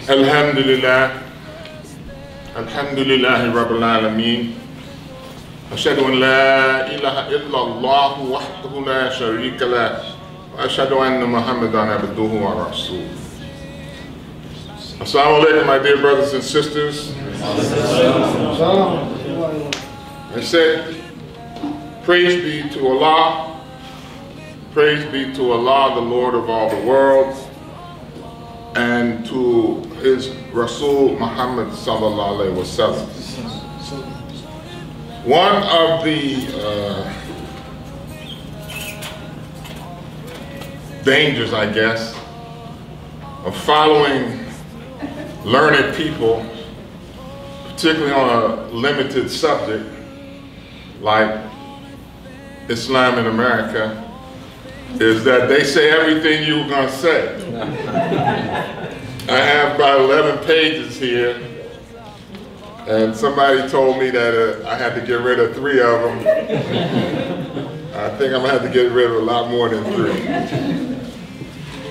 Alhamdulillah, Alhamdulillahi Rabbil Alameen. Ashhadu an la ilaha illallah wahdahu la sharika lah. Wa ashhadu anna Muhammadan abduhu wa rasuluh. Assalamu alaikum, my dear brothers and sisters. I said, praise be to Allah. Praise be to Allah, the Lord of all the worlds, and to His Rasul Muhammad sallallahu alaihi wasallam. One of the dangers, I guess, of following learned people, particularly on a limited subject like Islam in America, is that they say everything you were going to say. I have about 11 pages here, and somebody told me that I had to get rid of 3 of them. I think I'm going to have to get rid of a lot more than 3.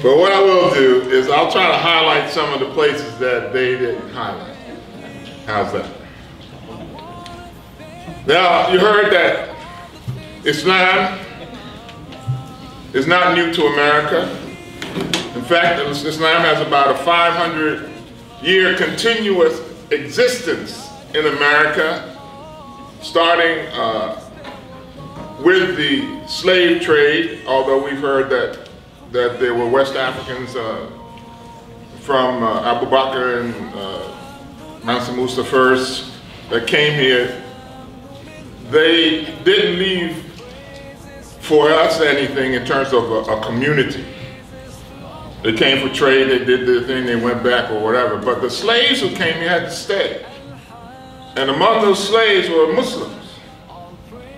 But what I will do is I'll try to highlight some of the places that they didn't highlight. How's that? Now, you heard that Islam is not new to America. In fact, Islam has about a 500-year continuous existence in America, starting with the slave trade, although we've heard that there were West Africans from Abu Bakr and Mansa Musa first that came here. They didn't leave for us anything in terms of a community. They came for trade, they did their thing, they went back or whatever. But the slaves who came here had to stay. And among those slaves were Muslims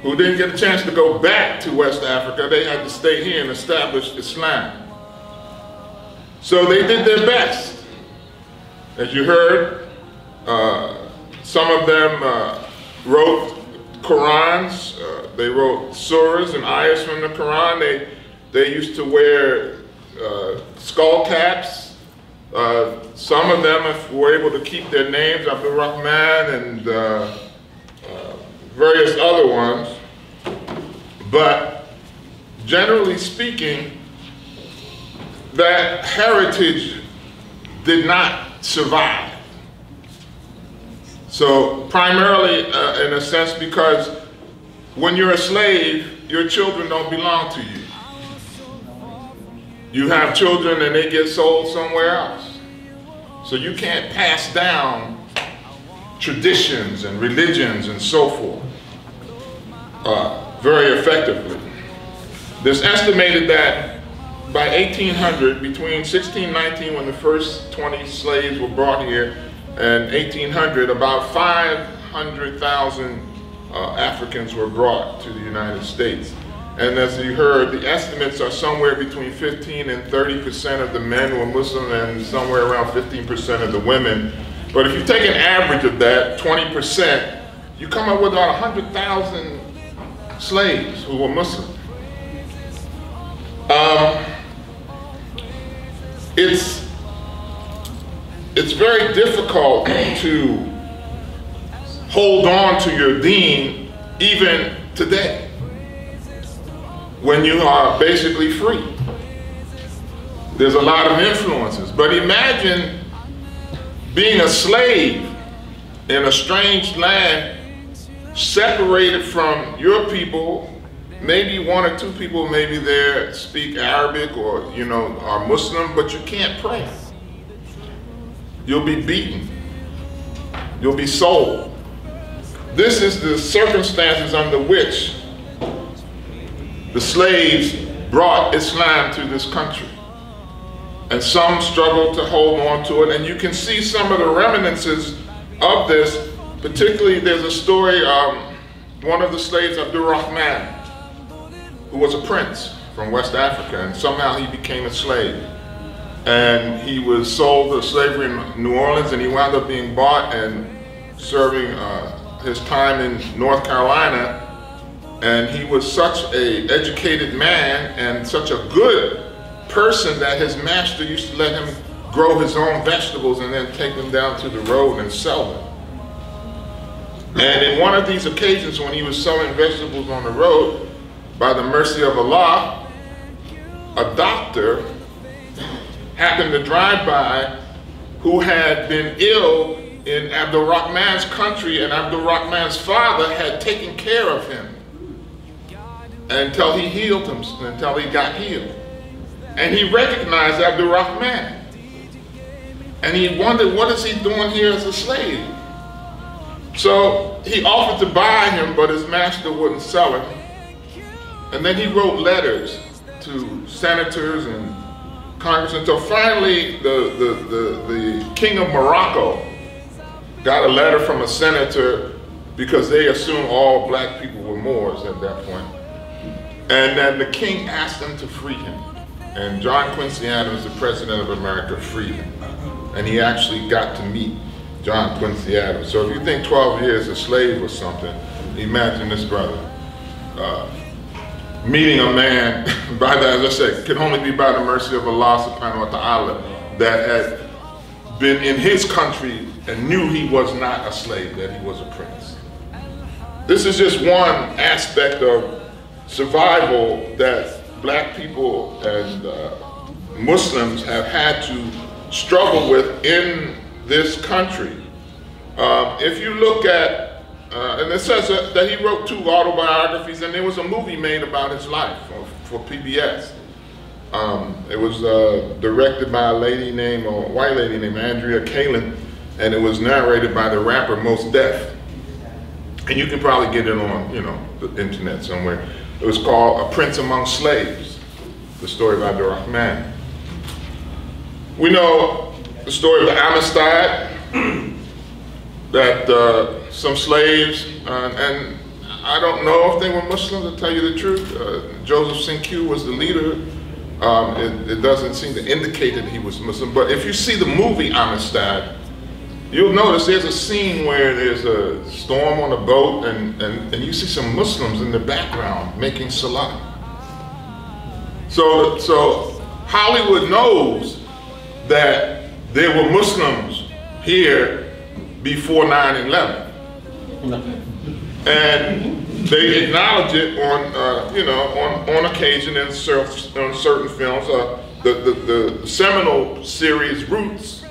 who didn't get a chance to go back to West Africa. They had to stay here and establish Islam. So they did their best. As you heard, some of them wrote Qurans, they wrote surahs and ayahs from the Quran. They used to wear skull caps. Some of them were able to keep their names, Abdul Rahman and various other ones. But generally speaking, that heritage did not survive. So primarily, in a sense, because when you're a slave, your children don't belong to you. You have children and they get sold somewhere else. So you can't pass down traditions and religions and so forth very effectively. There's estimated that by 1800, between 1619 when the first 20 slaves were brought here, and 1800, about 500,000 Africans were brought to the United States. And as you heard, the estimates are somewhere between 15 and 30% of the men were Muslim and somewhere around 15% of the women. But if you take an average of that, 20%, you come up with about 100,000 slaves who were Muslim. It's very difficult to hold on to your deen even today when you are basically free. There's a lot of influences, but imagine being a slave in a strange land, separated from your people. Maybe 1 or 2 people maybe there speak Arabic or are Muslim, but you can't pray. You'll be beaten. You'll be sold. This is the circumstances under which the slaves brought Islam to this country. And some struggled to hold on to it. And you can see some of the reminiscences of this. Particularly, there's a story, one of the slaves, Abdul Rahman, who was a prince from West Africa, and somehow he became a slave. And he was sold to slavery in New Orleans, and he wound up being bought and serving his time in North Carolina. And he was such an educated man and such a good person that his master used to let him grow his own vegetables and then take them down to the road and sell them. And in one of these occasions when he was selling vegetables on the road, by the mercy of Allah, a doctor happened to drive by who had been ill in Abdul Rahman's country, and Abdul Rahman's father had taken care of him until he healed him, until he got healed. And he recognized Abdul Rahman. And he wondered, what is he doing here as a slave? So he offered to buy him, but his master wouldn't sell him. And then he wrote letters to senators and congressmen until finally the king of Morocco got a letter from a senator, because they assumed all black people were Moors at that point. And then the king asked them to free him. And John Quincy Adams, the president of America, freed him. And he actually got to meet John Quincy Adams. So if you think 12 years a slave or something, imagine this brother meeting a man, by that, as I said, can only be by the mercy of Allah subhanahu wa ta'ala, that had been in his country and knew he was not a slave, that he was a prince. This is just one aspect of survival that black people and Muslims have had to struggle with in this country. If you look at, and it says that he wrote 2 autobiographies, and there was a movie made about his life for PBS. It was directed by a white lady named Andrea Kalin, and it was narrated by the rapper Mos Def. And you can probably get it on, the internet somewhere. It was called A Prince Among Slaves, the story of Abdul Rahman. We know the story of the Amistad, that some slaves, and I don't know if they were Muslims, to tell you the truth. Joseph Cinque was the leader. It doesn't seem to indicate that he was Muslim, but if you see the movie Amistad, you'll notice there's a scene where there's a storm on a boat, and you see some Muslims in the background making salah. So Hollywood knows that there were Muslims here before 9/11, and they acknowledge it on on occasion in certain films. The seminal series Roots,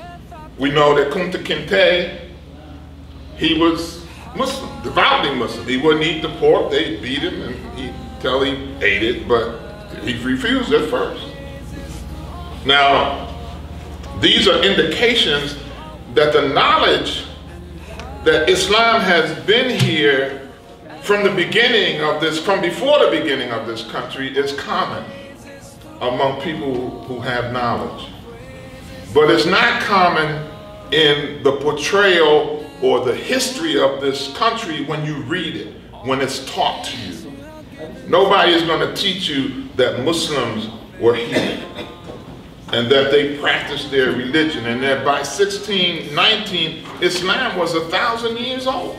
we know that Kunta Kinte, he was Muslim, devoutly Muslim. He wouldn't eat the pork. They beat him until he ate it, but he refused at first. Now, these are indications that the knowledge that Islam has been here from the beginning of this, from before the beginning of this country, is common among people who have knowledge. But it's not common in the portrayal or the history of this country when you read it, when it's taught to you. Nobody is going to teach you that Muslims were here and that they practiced their religion, and that by 1619, Islam was 1,000 years old.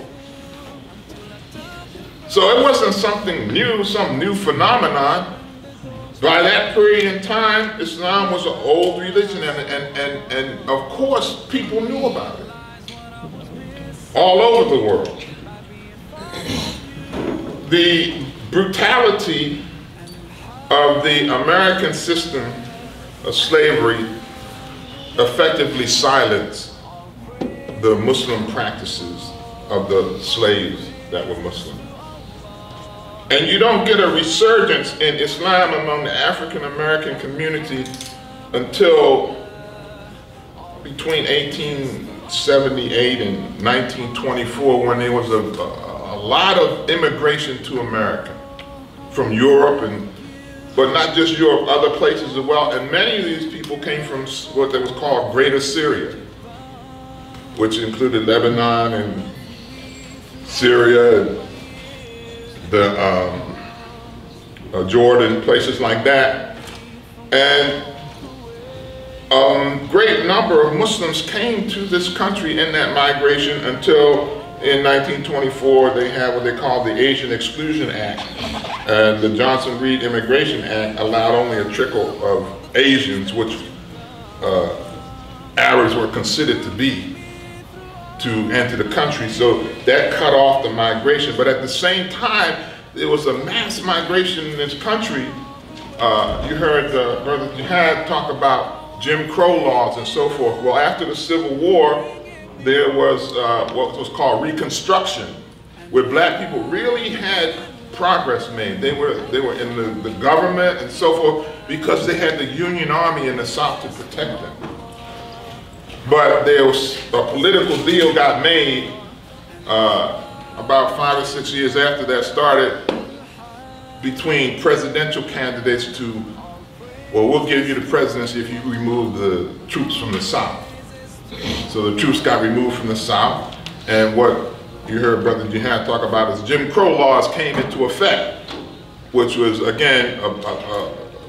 So it wasn't something new, some new phenomenon. By that period in time, Islam was an old religion, and of course, people knew about it all over the world. The brutality of the American system of slavery effectively silenced the Muslim practices of the slaves that were Muslim. And you don't get a resurgence in Islam among the African American community until between 1878 and 1924, when there was a lot of immigration to America from Europe, but not just Europe, other places as well. And many of these people came from what was called Greater Syria, which included Lebanon and Syria and Jordan, places like that. And a great number of Muslims came to this country in that migration until in 1924 they had what they called the Asian Exclusion Act. And the Johnson-Reed Immigration Act allowed only a trickle of Asians, which Arabs were considered to be to enter the country. So that cut off the migration. But at the same time, there was a mass migration in this country. You heard Brother Jihad talk about Jim Crow laws and so forth. Well, after the Civil War, there was what was called Reconstruction, where black people really had progress made. They were in the government and so forth because they had the Union Army in the South to protect them. But there was a political deal got made about 5 or 6 years after that started between presidential candidates to, well, we'll give you the presidency if you remove the troops from the South. So the troops got removed from the South, and what you heard Brother Jihad talk about is Jim Crow laws came into effect, which was, again,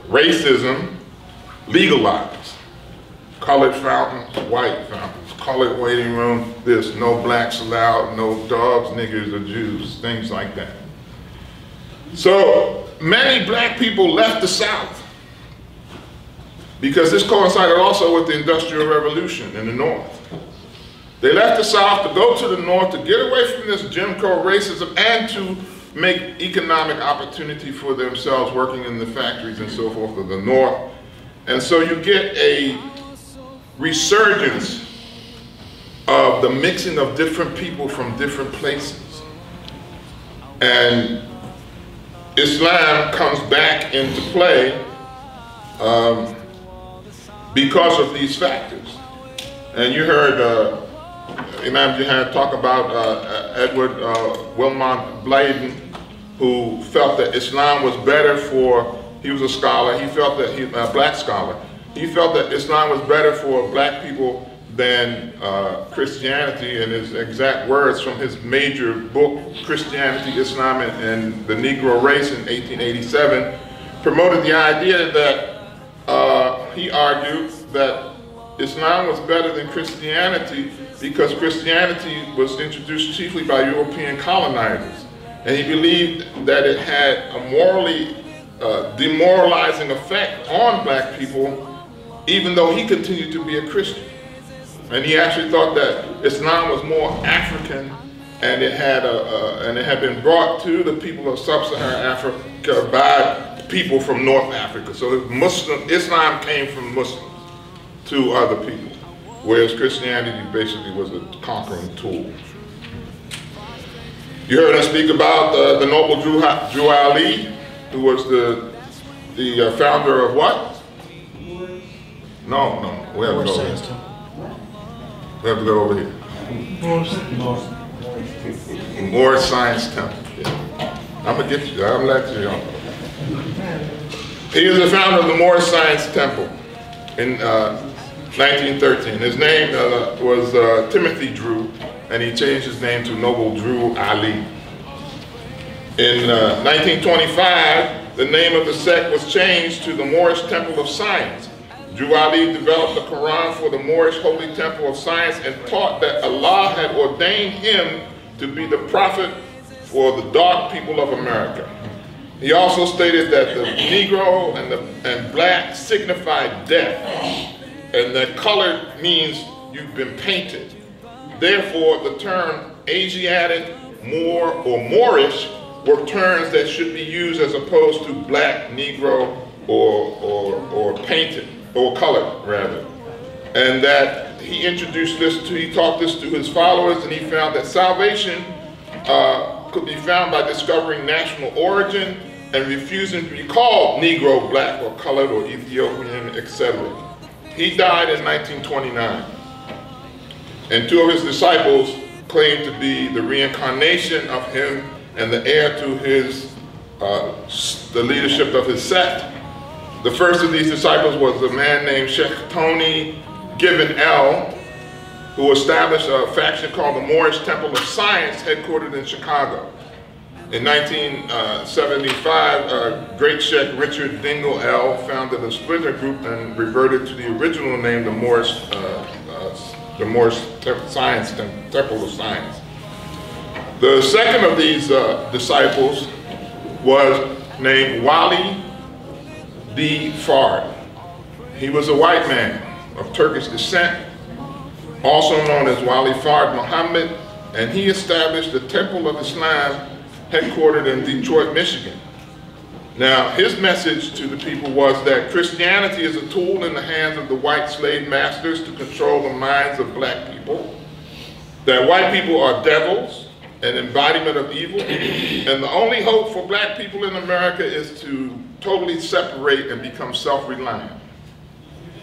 racism legalized. Colored fountains, white fountains, colored waiting room, this, no blacks allowed, no dogs, niggers, or Jews, things like that. So many black people left the South because this coincided also with the Industrial Revolution in the North. They left the South to go to the North to get away from this Jim Crow racism and to make economic opportunity for themselves working in the factories and so forth of the North. And so you get a resurgence of the mixing of different people from different places. And Islam comes back into play because of these factors. And you heard Imam Jihad talk about Edward Wilmot Blayden, who felt that Islam was better for, he was a scholar, he felt that, a black scholar, he felt that Islam was better for black people than Christianity, and his exact words from his major book, Christianity, Islam, and the Negro Race in 1887, promoted the idea that he argued that Islam was better than Christianity because Christianity was introduced chiefly by European colonizers. And he believed that it had a morally demoralizing effect on black people, even though he continued to be a Christian. And he actually thought that Islam was more African, and it had been brought to the people of sub-Saharan Africa by people from North Africa. So Islam came from Muslims to other people, whereas Christianity basically was a conquering tool. You heard us speak about the noble Drew Ali, who was the founder of what? No, we have to go over here. We have to go over here. Moorish Science Temple. Yeah. I'm gonna get you. I'm gonna let you know. He was the founder of the Moorish Science Temple in 1913. His name was Timothy Drew, and he changed his name to Noble Drew Ali. In 1925, the name of the sect was changed to the Moorish Temple of Science. Drew Ali developed the Quran for the Moorish Holy Temple of Science and taught that Allah had ordained him to be the prophet for the dark people of America. He also stated that the Negro and black signified death, and that color means you've been painted. Therefore, the term Asiatic, Moor, or Moorish were terms that should be used as opposed to black, Negro, or painted, or colored rather. And that he introduced this to, he taught this to his followers, and he found that salvation could be found by discovering national origin and refusing to be called Negro, black, or colored, or Ethiopian, etc. He died in 1929. And two of his disciples claimed to be the reincarnation of him and the heir to his, the leadership of his sect. The first of these disciples was a man named Sheikh Tony Gibbon L, who established a faction called the Moorish Temple of Science, headquartered in Chicago. In 1975, great Sheikh Richard Dingle L founded a splinter group and reverted to the original name, the Moorish Science Temple of Science. The second of these disciples was named Wali D. Fard. He was a white man of Turkish descent also known as Wali Fard Muhammad, and he established the Temple of Islam headquartered in Detroit, Michigan. Now, his message to the people was that Christianity is a tool in the hands of the white slave masters to control the minds of black people, that white people are devils, an embodiment of evil, and the only hope for black people in America is to totally separate and become self-reliant.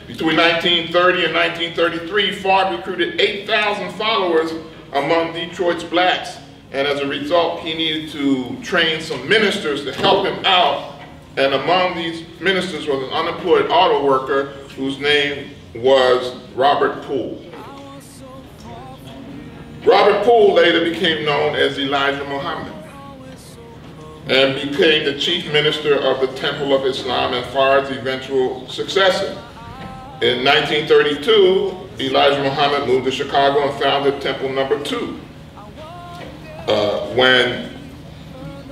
Between 1930 and 1933, Fard recruited 8,000 followers among Detroit's blacks, and as a result, he needed to train some ministers to help him out, and among these ministers was an unemployed auto worker whose name was Robert Poole. Robert Poole later became known as Elijah Muhammad and became the chief minister of the Temple of Islam and Fard's eventual successor. In 1932, Elijah Muhammad moved to Chicago and founded Temple Number 2. When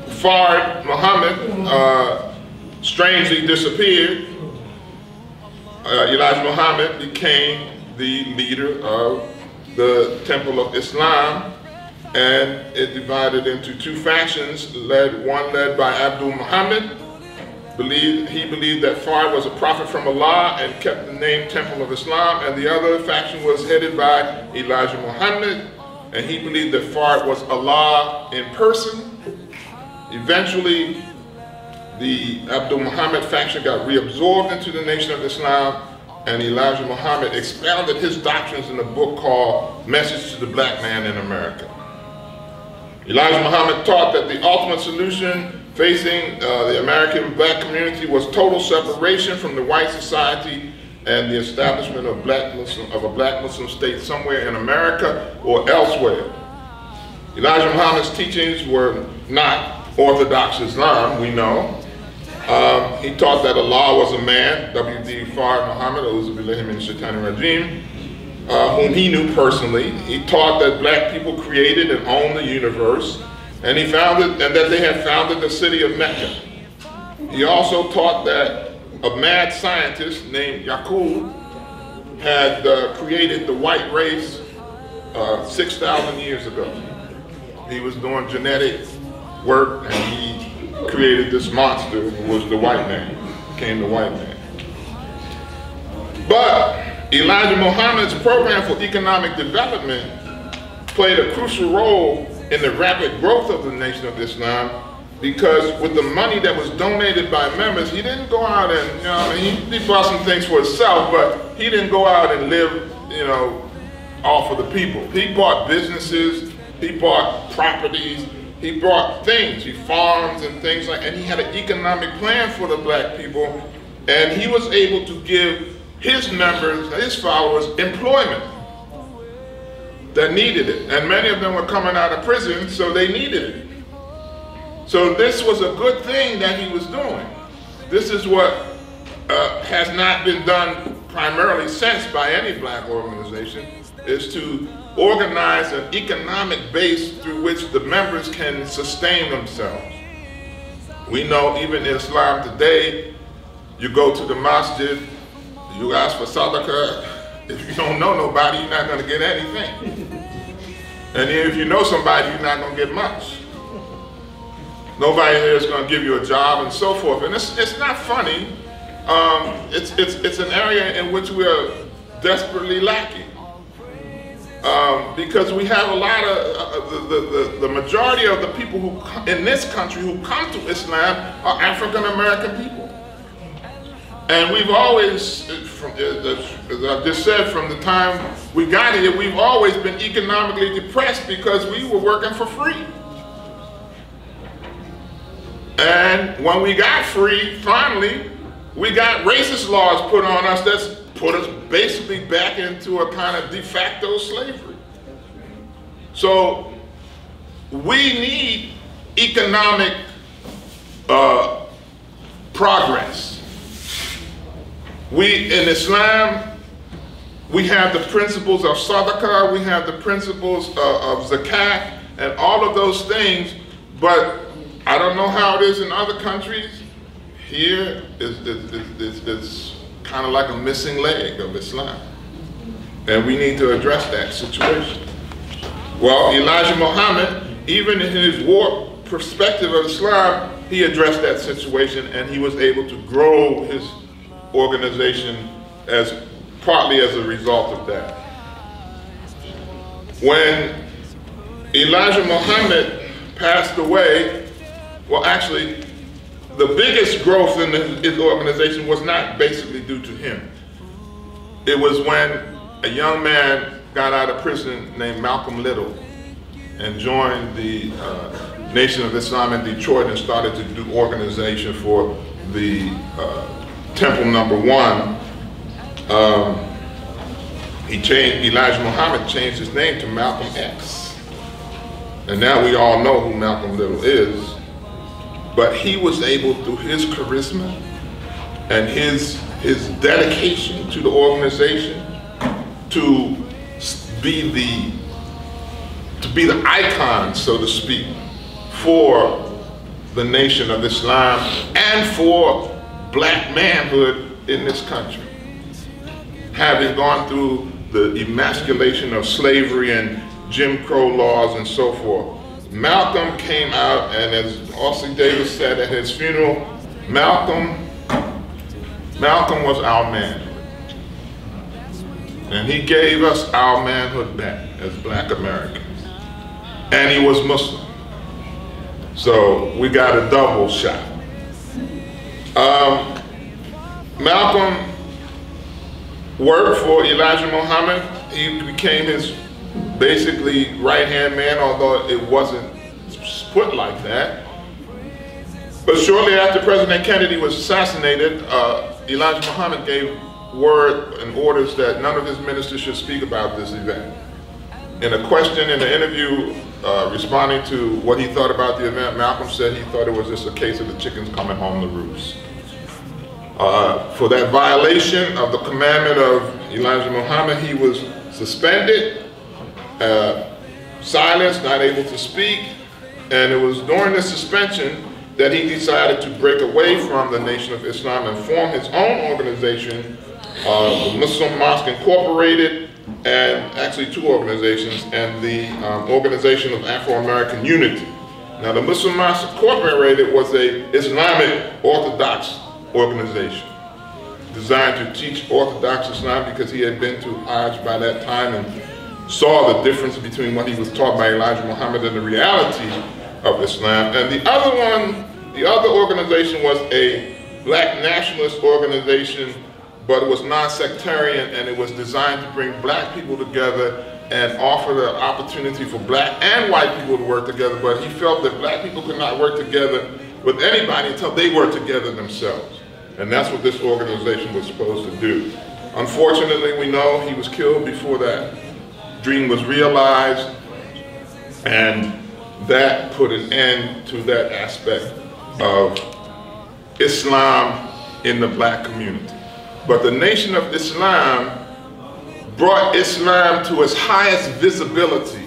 Fard Muhammad strangely disappeared, Elijah Muhammad became the leader of the Temple of Islam, and it divided into two factions, one led by Abdul Muhammad. He believed that Fard was a prophet from Allah and kept the name Temple of Islam, and the other faction was headed by Elijah Muhammad, and he believed that Fard was Allah in person. Eventually, the Abdul Muhammad faction got reabsorbed into the Nation of Islam, and Elijah Muhammad expounded his doctrines in a book called Message to the Black Man in America. Elijah Muhammad taught that the ultimate solution facing the American black community was total separation from the white society and the establishment of a black Muslim state somewhere in America or elsewhere. Elijah Muhammad's teachings were not Orthodox Islam, we know. He taught that Allah was a man, W.D. Fard Muhammad, whom he knew personally. He taught that black people created and owned the universe, and that they had founded the city of Mecca. He also taught that a mad scientist named Yaqub had created the white race 6,000 years ago. He was doing genetic work, and he created this monster who was the white man, became the white man. But Elijah Muhammad's program for economic development played a crucial role in the rapid growth of the Nation of Islam, because with the money that was donated by members, he didn't go out and, he bought some things for himself, but he didn't go out and live, off of the people. He bought businesses, he bought properties, he bought things, he farms and things like, and he had an economic plan for the black people, and he was able to give his members, his followers, employment that needed it. And many of them were coming out of prison, so they needed it. So this was a good thing that he was doing. This is what has not been done primarily since by any black organization, is to organize an economic base through which the members can sustain themselves. We know even in Islam today, you go to the masjid, you ask for sadaqah. If you don't know nobody, you're not going to get anything. And if you know somebody, you're not going to get much. Nobody here is going to give you a job and so forth. And it's not funny. It's an area in which we are desperately lacking. Because we have a lot of, the majority of the people who in this country who come to Islam are African American people. And we've always, as I just said, from the time we got here, we've always been economically depressed because we were working for free. And when we got free, finally, we got racist laws put on us that's put us basically back into a kind of de facto slavery. So we need economic progress. In Islam, we have the principles of sadaqah, we have the principles of zakat, and all of those things, but I don't know how it is in other countries. Here, it's kind of like a missing leg of Islam. And we need to address that situation. Well, Elijah Muhammad, even in his warped perspective of Islam, he addressed that situation, and he was able to grow his organization partly as a result of that. When Elijah Muhammad passed away, well, actually, the biggest growth in his organization was not basically due to him. It was when a young man got out of prison named Malcolm Little and joined the Nation of Islam in Detroit and started to do organization for the Temple Number 1. Elijah Muhammad changed his name to Malcolm X. And now we all know who Malcolm Little is. But he was able, through his charisma and his dedication to the organization, to be the icon, so to speak, for the Nation of Islam and for black manhood in this country. Having gone through the emasculation of slavery and Jim Crow laws and so forth, Malcolm came out, and as Ossie Davis said at his funeral, Malcolm was our manhood. And he gave us our manhood back as black Americans. And he was Muslim. So we got a double shot. Malcolm worked for Elijah Muhammad. He became his basically right-hand man, although it wasn't put like that. But shortly after President Kennedy was assassinated, Elijah Muhammad gave word and orders that none of his ministers should speak about this event. In a question in the interview responding to what he thought about the event, Malcolm said he thought it was just a case of the chickens coming home to roost. For that violation of the commandment of Elijah Muhammad, he was suspended, silenced, not able to speak, and it was during the suspension that he decided to break away from the Nation of Islam and form his own organization, the Muslim Mosque Incorporated, and actually two organizations, and the Organization of Afro-American Unity. Now, the Muslim Mosque Incorporated was an Islamic Orthodox organization designed to teach Orthodox Islam, because he had been to Hajj by that time and saw the difference between what he was taught by Elijah Muhammad and the reality of Islam. And the other organization was a black nationalist organization, but it was non-sectarian, and it was designed to bring black people together and offer the opportunity for black and white people to work together. But he felt that black people could not work together with anybody until they worked together themselves. And that's what this organization was supposed to do. Unfortunately, we know he was killed before that dream was realized, and that put an end to that aspect of Islam in the black community. But the Nation of Islam brought Islam to its highest visibility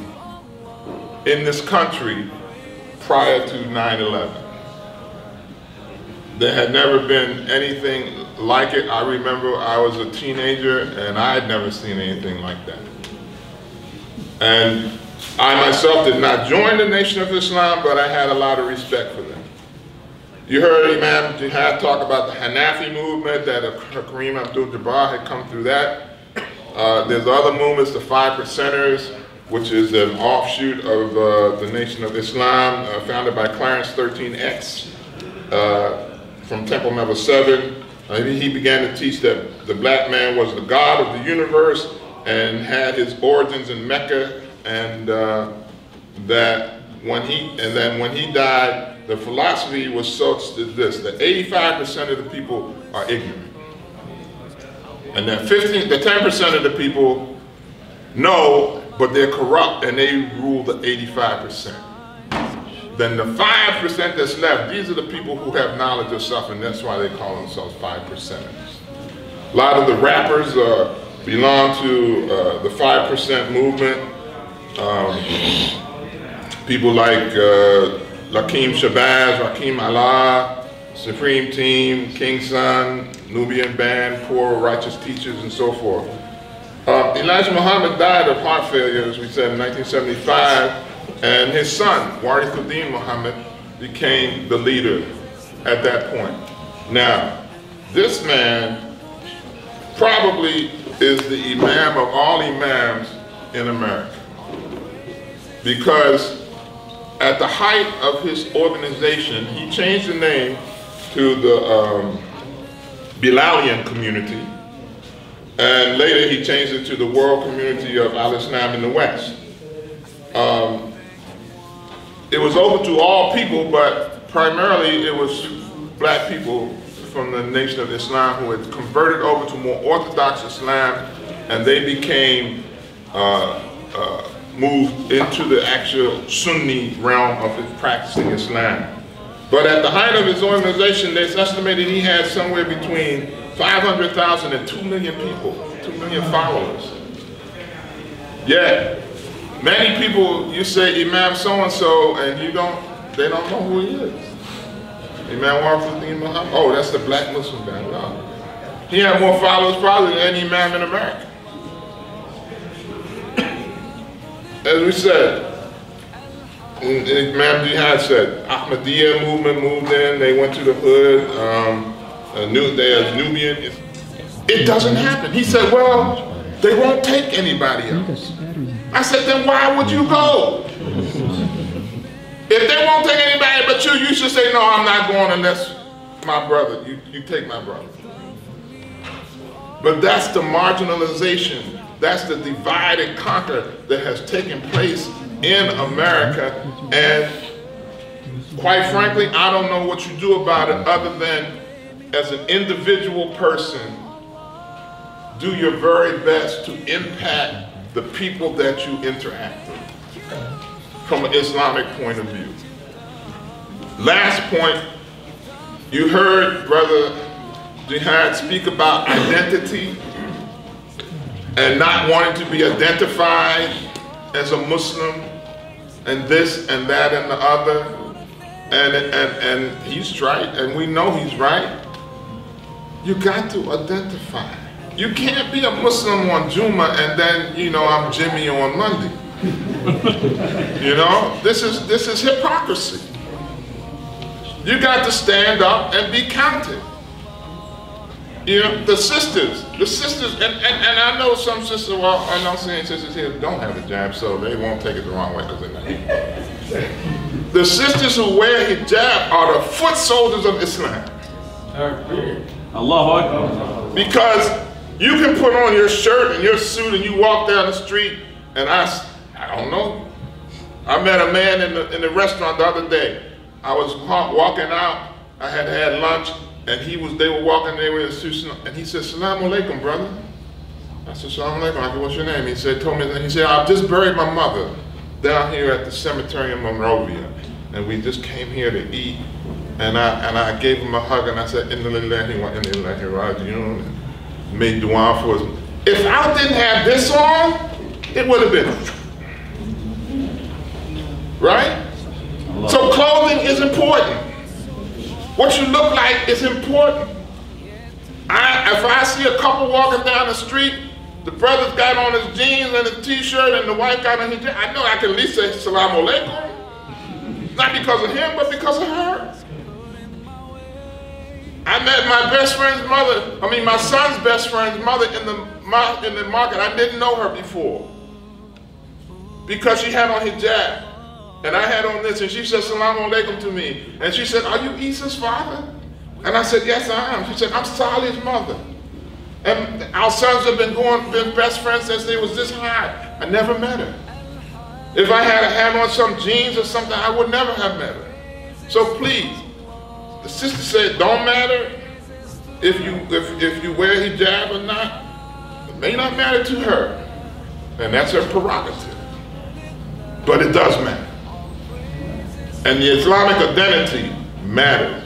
in this country prior to 9/11. There had never been anything like it. I remember I was a teenager and I had never seen anything like that. And I myself did not join the Nation of Islam, but I had a lot of respect for them. You heard Imam Jihad talk about the Hanafi movement, that Kareem Abdul-Jabbar had come through that. There's other movements, the 5 Percenters, which is an offshoot of the Nation of Islam, founded by Clarence 13X from Temple Number 7. He began to teach that the black man was the God of the universe and had his origins in Mecca, and that when he died, the philosophy was such as this, that 85% of the people are ignorant. And that 10% of the people know, but they're corrupt and they rule the 85%. Then the 5% that's left, these are the people who have knowledge of self, and that's why they call themselves 5%ers. A lot of the rappers belong to the 5% movement. People like Lakeem Shabazz, Rakim Allah, Supreme Team, King Son, Nubian Band, Poor Righteous Teachers, and so forth. Elijah Muhammad died of heart failure, as we said, in 1975, and his son, Warithuddin Muhammad, became the leader at that point. Now, this man probably is the Imam of all Imams in America, because at the height of his organization, he changed the name to the Bilalian community, and later he changed it to the World Community of Al-Islam in the West. It was open to all people, but primarily it was black people from the Nation of Islam who had converted over to more Orthodox Islam, and they became moved into the actual Sunni realm of practicing Islam. But at the height of his organization, it's estimated he had somewhere between 500,000 and 2 million people, 2 million followers. Yet, many people, you say Imam so-and-so, and they don't know who he is. Imam Warithuddin Muhammad, oh, that's the black Muslim guy. No. He had more followers probably than any Imam in America. As we said, Imam Jihad said, Ahmadiyya movement moved in, they went to the hood, there's Nubian. It doesn't happen. He said, well, they won't take anybody else. I said, then why would you go? If they won't take anybody but you should say, no, I'm not going unless my brother, you take my brother. But that's the marginalization, that's the divide and conquer that has taken place in America, and quite frankly, I don't know what you do about it other than, as an individual person, do your very best to impact the people that you interact with from an Islamic point of view. Last point, you heard Brother Jihad speak about identity and not wanting to be identified as a Muslim, and this and that and the other, and he's right, and we know he's right. You got to identify. You can't be a Muslim on Juma and then, I'm Jimmy on Monday. This is hypocrisy. You got to stand up and be counted. The sisters, and I know some sisters, well, I know some sisters here don't have a hijab, so they won't take it the wrong way because they're not. The sisters who wear hijab are the foot soldiers of Islam. Allahu Akbar. Because you can put on your shirt and your suit and you walk down the street, and I don't know. I met a man in the restaurant the other day. I was walking out, I had had lunch, and they were walking, they were in a suit, and he said, "Salaam alaikum, brother." I said, "Salaam alaikum." I said, "What's your name?" He said, "I've just buried my mother down here at the cemetery in Monrovia, and we just came here to eat." And I gave him a hug, and I said, "Inna lillahi wa inna ilaihi raji'un," and made dua for us. If I didn't have this on, it would have been, right? So clothing is important. What you look like is important. If I see a couple walking down the street, the brother's got on his jeans and his t-shirt and the wife got on his jeans, I know I can at least say Salaam alaikum. Not because of him, but because of her. I met my son's best friend's mother in the market. I didn't know her before because she had on hijab. And I had on this, and she said, "Salaam alaikum" to me. And she said, "Are you Issa's father?" And I said, "Yes, I am." She said, "I'm Salih's mother. And our sons have been best friends since they was this high." I never met her. If I had on some jeans or something, I would never have met her. So please, the sister said, don't matter if you wear hijab or not. It may not matter to her, and that's her prerogative. But it does matter. And the Islamic identity matters.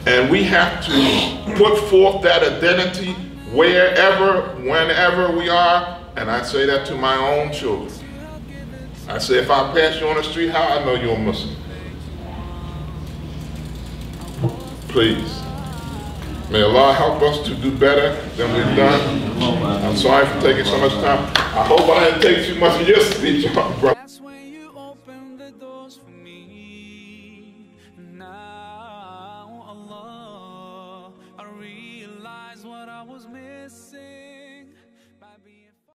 And we have to put forth that identity wherever, whenever we are. And I say that to my own children. I say, if I pass you on the street, how I know you're a Muslim? Please. May Allah help us to do better than we've done. I'm sorry for taking so much time. I hope I didn't take too much of your speech, bro. That's when you opened the doors for me. Now, Allah, I realize what I was missing.